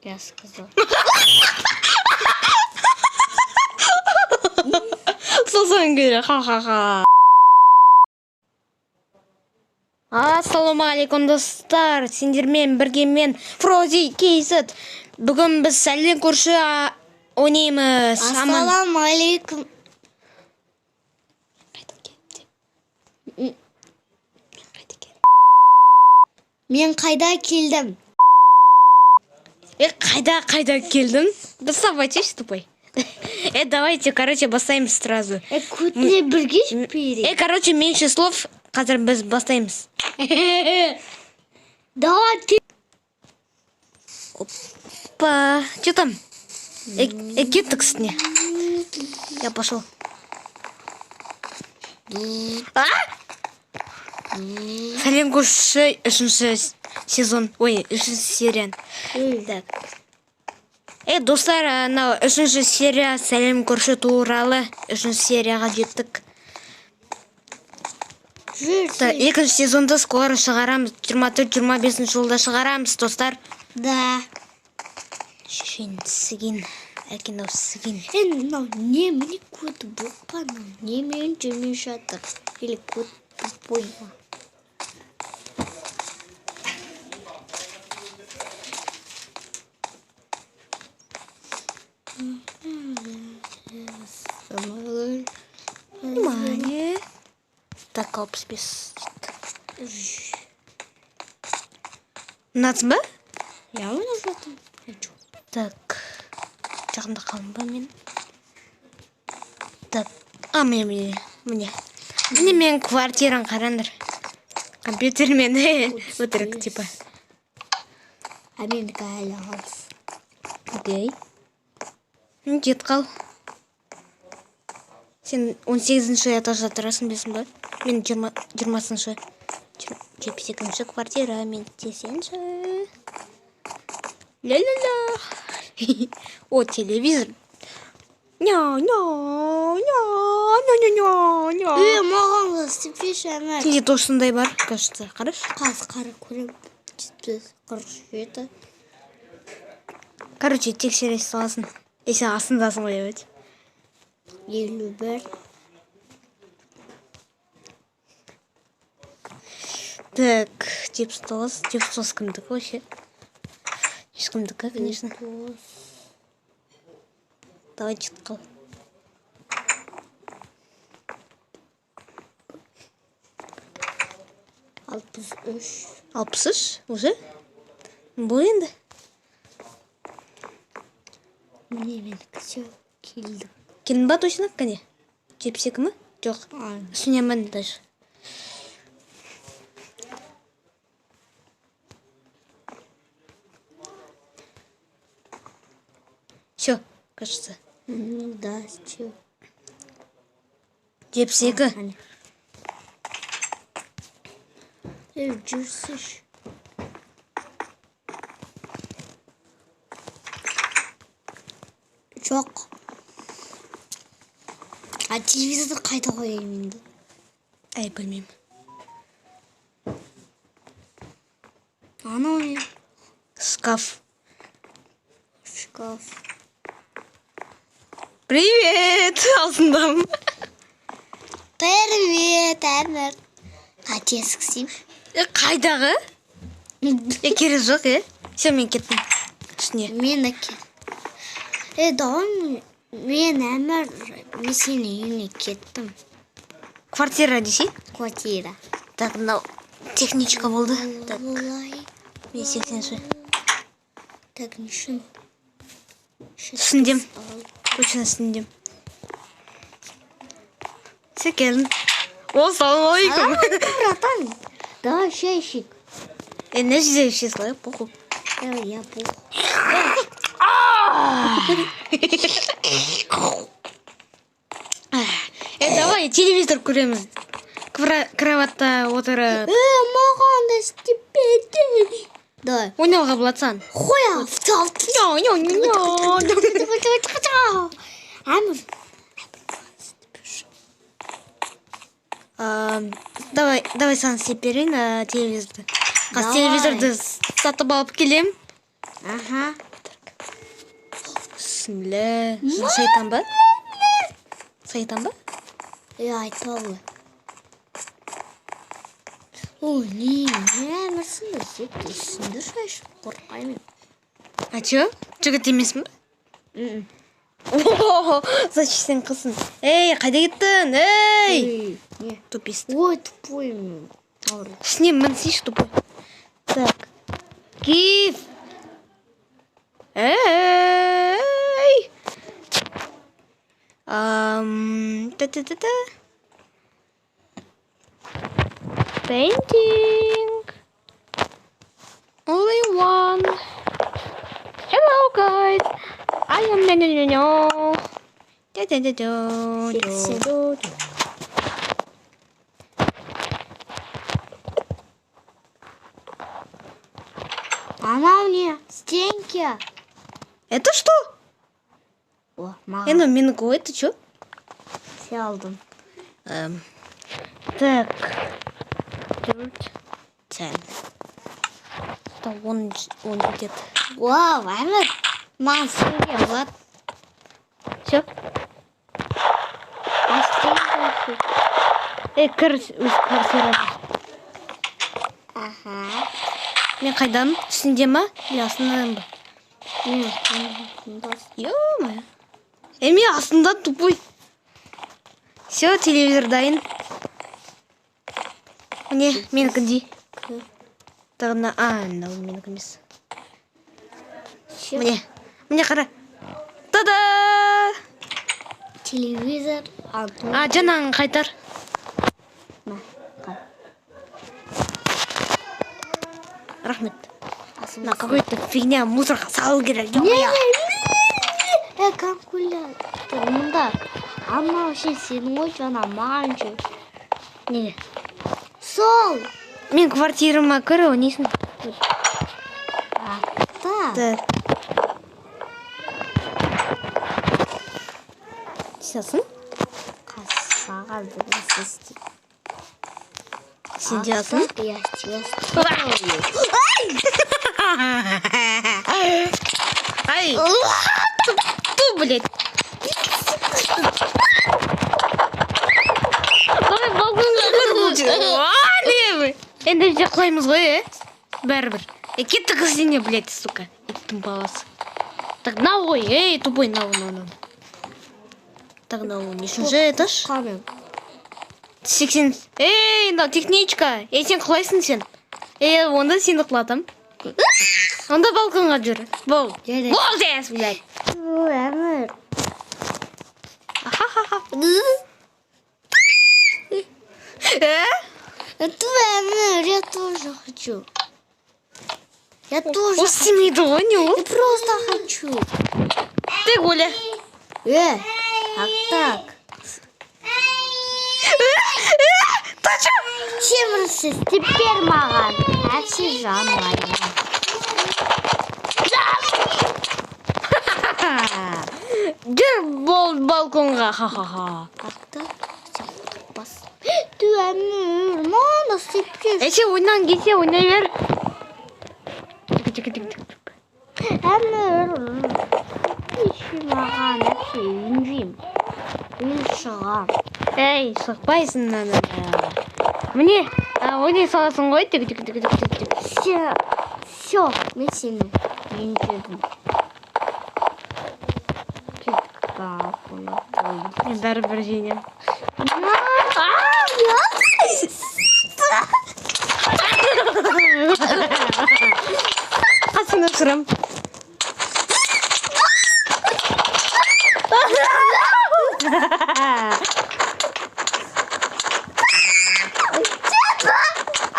Я сказал. Сосын күлі, ха-ха-ха. Ассалаумағалейкум достар, сендермен бірге мен Фрози Кейсет. Бүгін біз сәлден көрші ойнаймыз. Ассалаумағалейкум. Мен қайда келдім? Қайда келдің? Біз сабайтеш, тупой. Давайте, короче, бастаймыз сразу. Көтіне бірге жіпейрек. Короче, меньше слов, қазір біз бастаймыз. Давай, ты. Опа, что там? Кеттік үстіне. Я пошел. Сәлем көрші үшінші сезон. Ой, үшінші серия. Так. Достар, анау үшінші серия сәлем көрші туралы үшінші серияға жеттік. Екінші сезонды скоро шығарамыз. 24-25 жылда шығарамыз, достар. Да. Шешен сігін. Әкенау сігін. Мынау не міне көті бұқпа, не мен жүрмей жатыр. Или көт бұқпойма. Внимание. Так, опспис. Нацба? Я ойнап жатырмын. Так. Жақында қалым ба мен? Так. Міне. Міне мен квартиран қарандар. Компьютермен өтірік, типа. Мен әлі қалыс. Окей. Кет қал. Сен 18-ші этажда тұрасың бесін ба? Мен 20-ші. 72-ші квартира, мен 80-ші. Ля-ля-ля. О, телевизор. Ня-ня-ня-ня-ня-ня-ня. Маған степеш әмір. Сенде тосындай бар, кажется. Қараш? Қары көрем. 47. Короче, тексерес саласын. Сен астындасың ғой, evet. 51. Так, типстос кімдікі вообще? Ешкімдікі, конечно. Давай чет қал. Алпыс үш? Уже? Бұл енді? Міне мен все келдім. Келін ба точно, кәне? 72 ма? Жоқ. Үстіне мен даже. Все, кажется. Да, все. 72. Жүрсіш. Жоқ. Телевизорды қайда қояйым енді? Білмеймін. Анау не? Шкаф. Привет, алтындам. Привет, әмір. Қатесік сейм. Қайдағы? Керек жоқ, Все, мен кеттім. Үстіне. Мен де кет. Давай мен әмір, мен сені үйіне кеттім. Квартира десе? Квартира. Так, мынау техничка болды. Так, Олай. мен 80-ші. Так, не шын. Түсіндем. Точно түсіндем. Сен келдің. Ассалаумағалейкум. Братан, давай шайшик. Не здесь числа, похуй. Я похуй. Давай телевизор көреміз. Кроватта отырып. Маған да стипендия. Давай. Ойнауға болатсан. Қоя. Әмір. Давай сан істеп берейін телевизорды. Қазір телевизорды сатып алып келем. Ага. Бисмилля. Шайтан ба? Шайтан ба? Айта алды. Ой, не әмірсің бе? Сөйтті үстінде шайшып қорқаймын. А чё? Жігіт емесің ба? Зачем сен қылсын? Эй, қайда кеттің? Эй! Не? Тупист. Ой, тупой мен. С ним мансишь тупой. Так. Киев. Эй! Та-та-та-та. Painting. Only one. Hello, guys. I am no. Сексидо. Она мне стенки. Это что? О, маған Это Минго, это что? все алдым. Так. 10. Да, он где-то. Вау, әмір. Маған стенки болады. Все. А стенки. Кірсер. Ага. Мен қайдан? Үстінде ма? Или астындан ба? Мен Ё-моё. Мен астында тупой. Все, телевизор дайын. Міне, менікіндей. Тағына, мынау менікі емес. Міне қара. Та-да! телевизор. Жаңағын қайтар. Рахмет. На какой-то фигня мусорға салу керек. Калькулятор. Мұнда. Ама вообще сенің ғой жаңа маған жүр. Неге? Сол. Мен квартирама көрі, несін? Атта. Сесін? Қасаға дұрыс. Сен жасын? Ай! Ту, блядь! Давай балконға кіріп не вы? Енді жақлаймыз ғой, бәрібір. Кеттік іздене, блядь, сука. Иттің баласы. Так, на ғой, тупой, на. Так, на нешінші этаж? 80. На техничка. Сен құлайсың сен? Онда сені құлатам. Онда балконға жүр. Бол. Бол дес, блядь. Әмір. Это Эмир, я тоже хочу. Я тоже. Устимейді ғой, не ол? Я просто хочу. Ты, Гуля. А так. Ты чё? Чемірсіз, теперь маған. Әпсі жанлайым. Жүр балконға, ха-ха-ха. Ақта, сен құтықпас. Ты, Эмир, мана сепкеш. Сен ойнан келсе, ойнай бер. Эмир, еші маған әпсі үйінжейм. Үй шығам. Шықпайсың, Міне, ойнай саласың ғой. Все, мен сені үйінжедім. Мен бәрібір жеңем. Қасыңа ұшырам.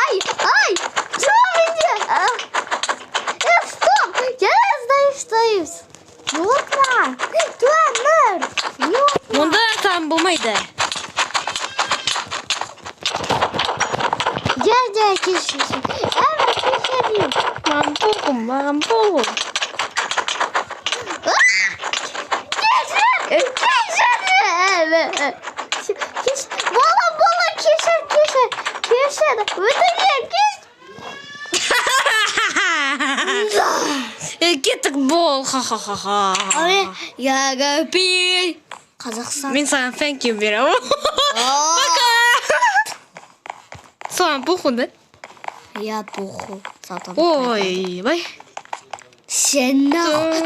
Ай, что меня? Стоп, я сдаюсь. Юрка, ты Эмир. Мұнда там болмайды. Дядя кешірсін. Эмир кешірсін. Маған похуй. Бала, кешір. Өтіне, кеш. Кеттік бол. Ха-ха-ха-ха. Я гапи. Қазақстан. Мен саған thank you беремін. Пока. Саған похуй, да? Я похуй. Ой, бай. Сен нахуй.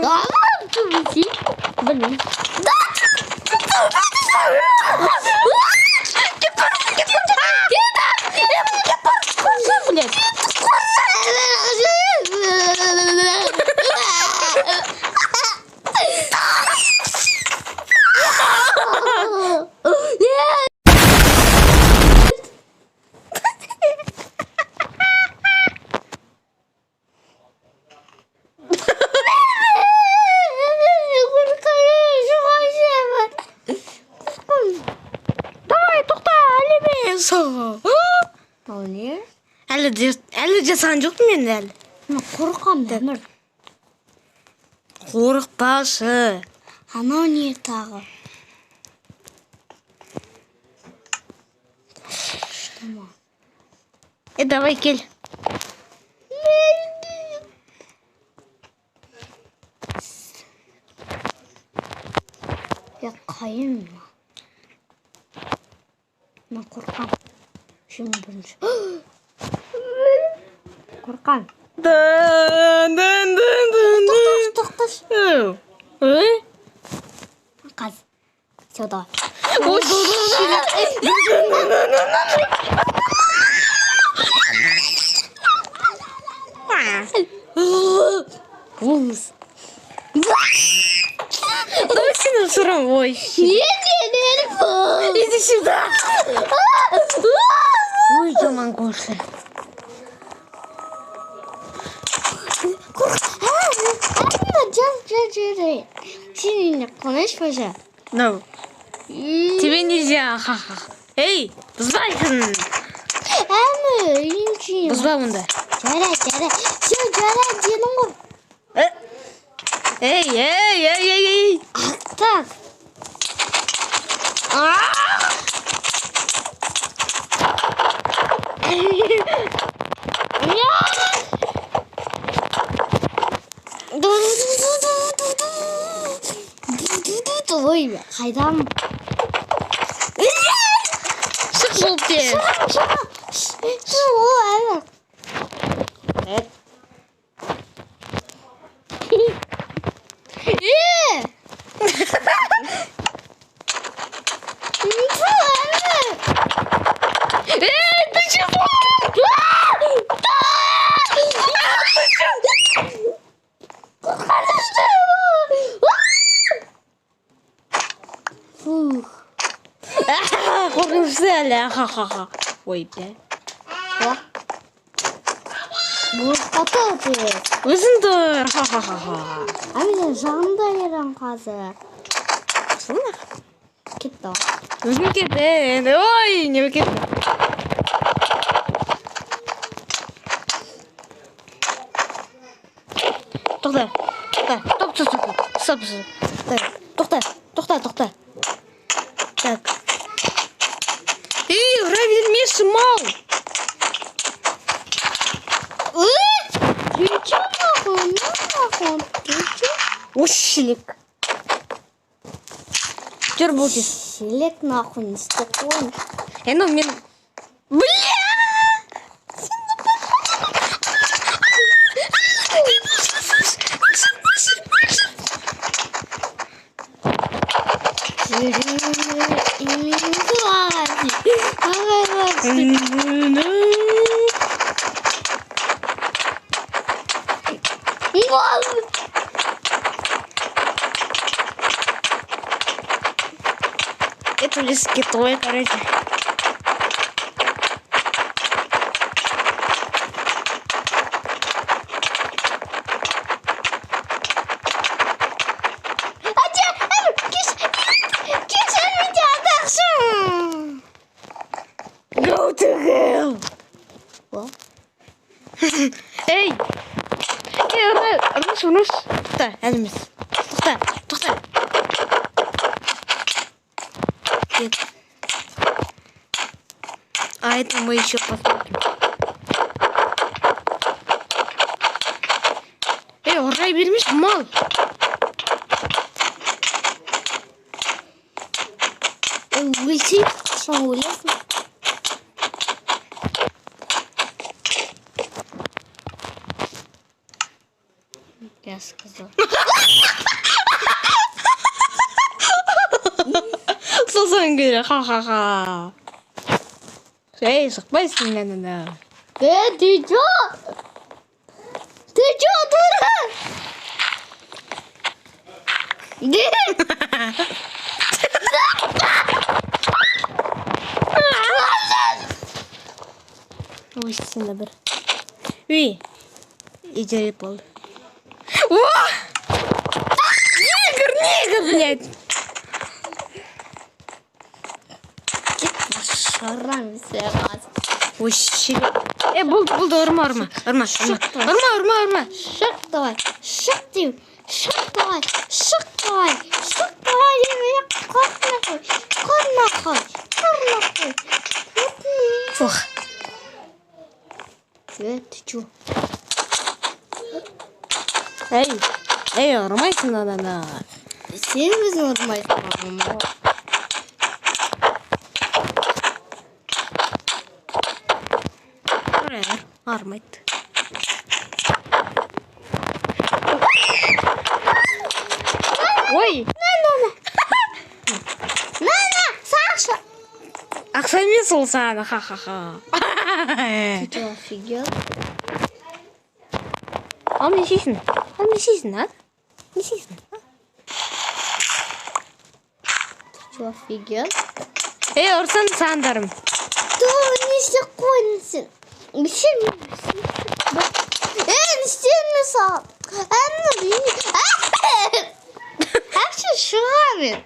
Блин. Әлі жасаған жоқпын мен әлі. Қорқам дәмір. Қорықпашы. Анау не тағы? Давай кел. Я қайын ма? Мен қорқам. Şimdi бірінші. Қорқам. Тоқташ. Қаз. Все, давай. Ужас. Давай сені сұрам, ой. Иди сюда. Ой, жаман көрші. Сен не конешпаша? No. Тебе нельзя, ха-ха. Эй, бұзбайсың. Инчи. Бұзба мұнда. Жара. Сен жара дедің ғой. Эй. Так. Ой, қайдам? Шық болып те. Ты чего? Қорқынышты әлі, ха-ха-ха. Ой, бә. Өзің тұр, ха-ха-ха. Мен жағында ерім қазір. Шынақ? Кетті. Өзің кетті. Ой, не кетті. Тоқта. Тоқта. Так. Ей, ұра бермеші, мал. Включи нахуй. Ош, шелек. Жүр бұл кез. Шелек нахуй не істеп қойын. Енді мен... Бля! Это лишь китой, короче. Go to hell. What? Эй! Ұрыс. Тоқта, әліміз. Тоқта. Нет. А это мы еще посмотрим. Эй, ура! қарай бермеш, мал. Өлсей, соң өлесің. Я сказал. Сосын келе, ха-ха-ха. Ей, шықпайсың менен. Ты чё? Ты чё, дура? Ой, сені бір. Үй, идея болды. О! Негр, блядь. Шарам сыйғаз. Ой, шек. Болды, ұрма. Шық давай, шық деймін. Шық давай. Демей, қорна қой. Фух. Ты чё? Ей, ұрмайсың анана. Сен өзің ұрмайсың. Армайды. Ой! Саша! Ақша емес ол саған, ха-ха-ха. Ты чё, офигел? Ал не істейсің, а? Не істейсің? Ты чё, офигел? Ей, ұрсан сандарым. Да, не істеп қойдың сен. Не істеймін саған. Әпші шығамын.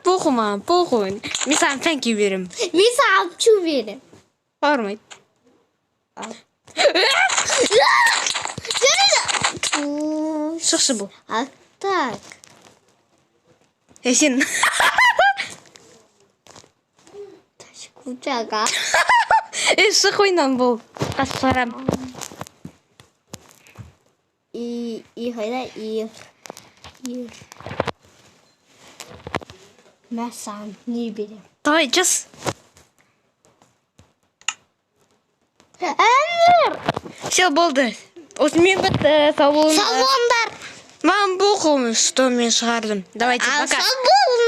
Похуй. Мен саған тәнки берем. Мен саған чу берем. Армайды. Шықшы бұл. А так. Сен. Кучаға. Шық ойнан бұл. Қасқарам. И қайда Мен саған не берем? Давай, жас. Әмір! Все, болды. Осымен бітті. Сау болыңдар. Салондар! Маған бұл қомыз, что мен шығардым. Давайте, пока. Сау болыңдар!